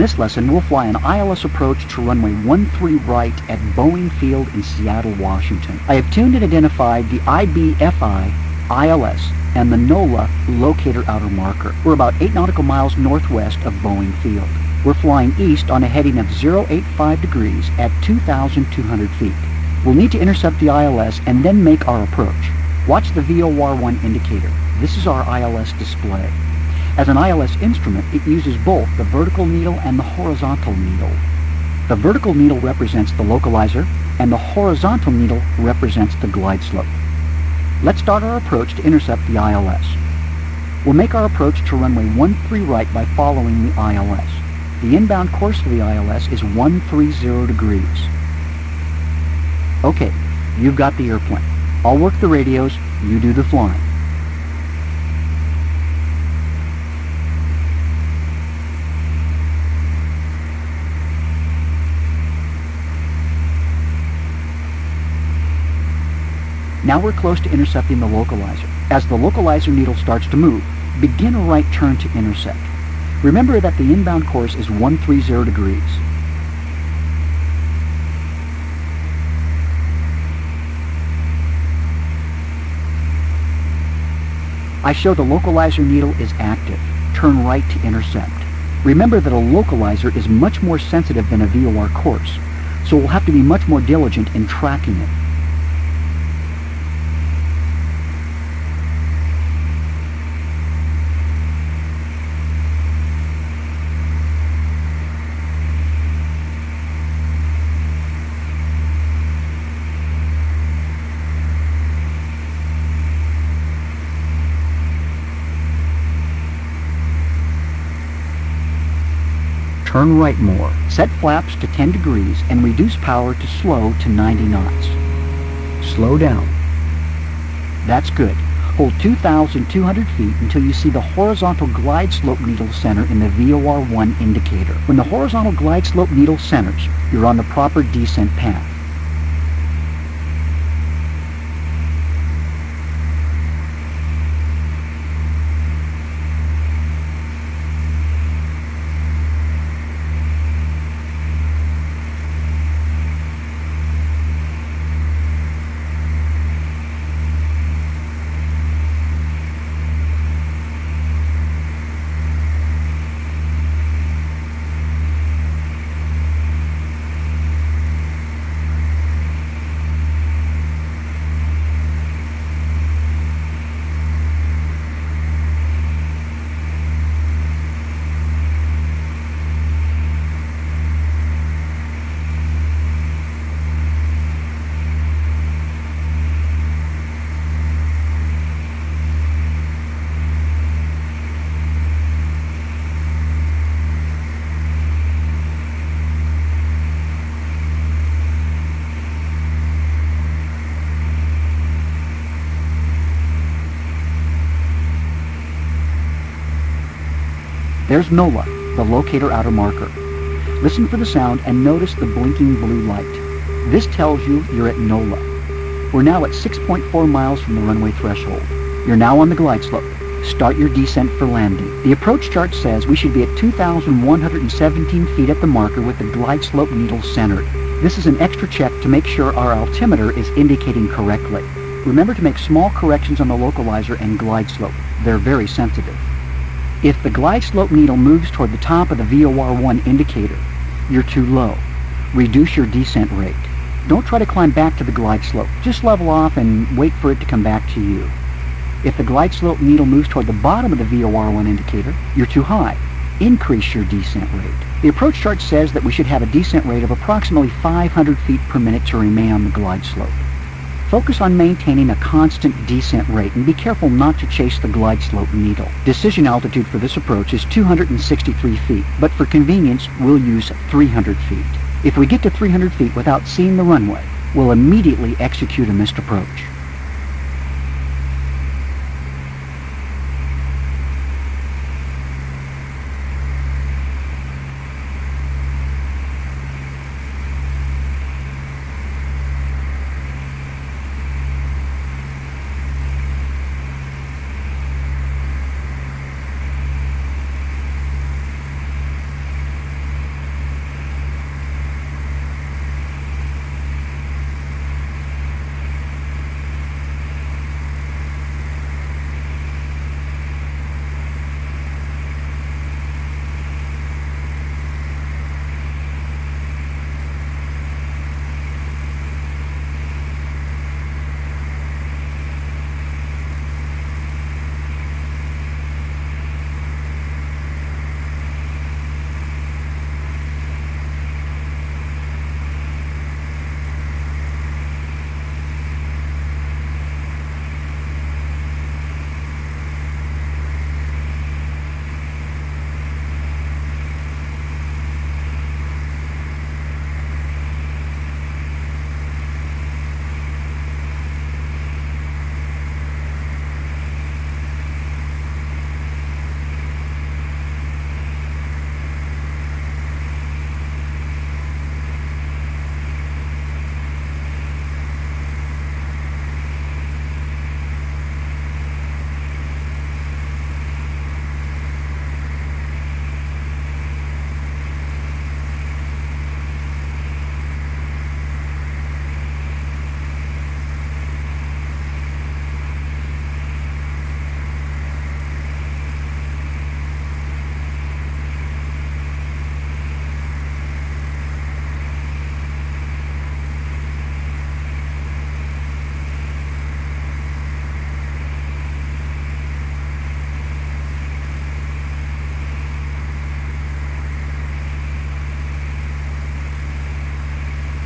this lesson, we'll fly an ILS approach to runway 13 right at Boeing Field in Seattle, Washington. I have tuned and identified the IBFI, ILS, and the NOLA locator outer marker. We're about 8 nautical miles northwest of Boeing Field. We're flying east on a heading of 085 degrees at 2,200 feet. We'll need to intercept the ILS and then make our approach. Watch the VOR1 indicator. This is our ILS display. As an ILS instrument, it uses both the vertical needle and the horizontal needle. The vertical needle represents the localizer, and the horizontal needle represents the glide slope. Let's start our approach to intercept the ILS. We'll make our approach to runway 13 right by following the ILS. The inbound course for the ILS is 130 degrees. Okay, you've got the airplane. I'll work the radios, you do the flying. Now we're close to intercepting the localizer. As the localizer needle starts to move, begin a right turn to intercept. Remember that the inbound course is 130 degrees. I show the localizer needle is active. Turn right to intercept. Remember that a localizer is much more sensitive than a VOR course, so we'll have to be much more diligent in tracking it. Turn right more. Set flaps to 10 degrees and reduce power to slow to 90 knots. Slow down. That's good. Hold 2,200 feet until you see the horizontal glide slope needle center in the VOR1 indicator. When the horizontal glide slope needle centers, you're on the proper descent path. There's NOLA, the locator outer marker. Listen for the sound and notice the blinking blue light. This tells you you're at NOLA. We're now at 6.4 miles from the runway threshold. You're now on the glide slope. Start your descent for landing. The approach chart says we should be at 2,117 feet at the marker with the glide slope needle centered. This is an extra check to make sure our altimeter is indicating correctly. Remember to make small corrections on the localizer and glide slope. They're very sensitive. If the glide slope needle moves toward the top of the VOR1 indicator, you're too low. Reduce your descent rate. Don't try to climb back to the glide slope. Just level off and wait for it to come back to you. If the glide slope needle moves toward the bottom of the VOR1 indicator, you're too high. Increase your descent rate. The approach chart says that we should have a descent rate of approximately 500 feet per minute to remain on the glide slope. Focus on maintaining a constant descent rate and be careful not to chase the glide slope needle. Decision altitude for this approach is 263 feet, but for convenience, we'll use 300 feet. If we get to 300 feet without seeing the runway, we'll immediately execute a missed approach.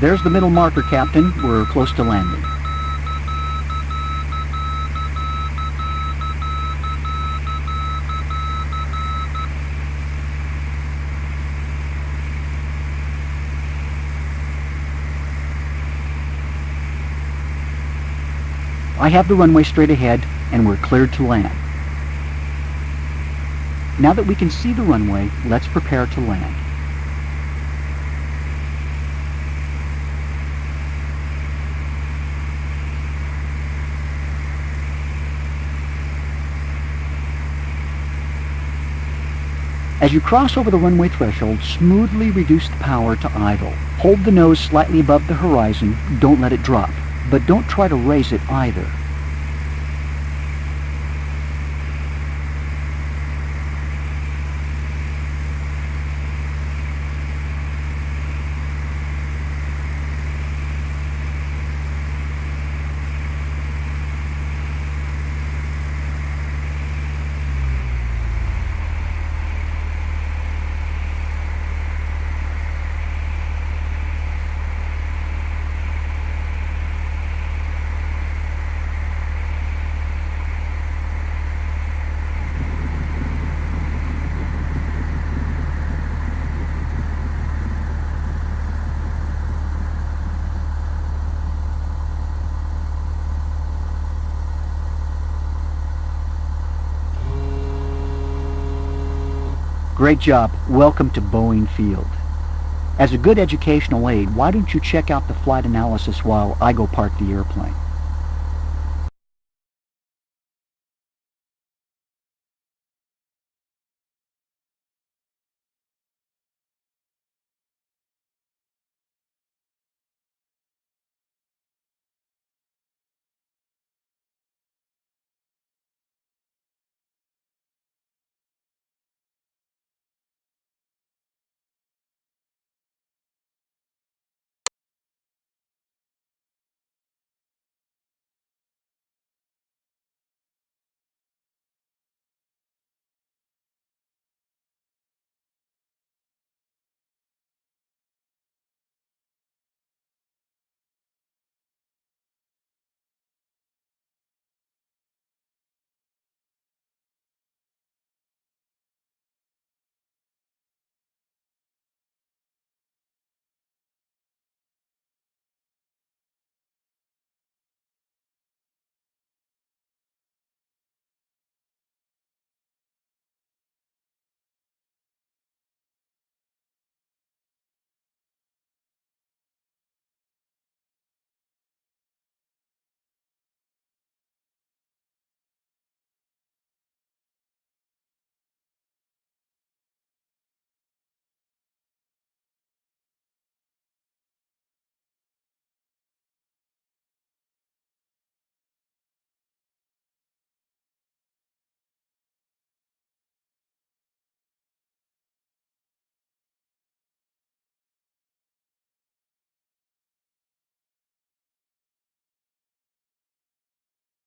There's the middle marker, Captain. We're close to landing. I have the runway straight ahead, and we're cleared to land. Now that we can see the runway, let's prepare to land. As you cross over the runway threshold, smoothly reduce the power to idle. Hold the nose slightly above the horizon, don't let it drop, but don't try to raise it either. Great job. Welcome to Boeing Field. As a good educational aid, why don't you check out the flight analysis while I go park the airplane?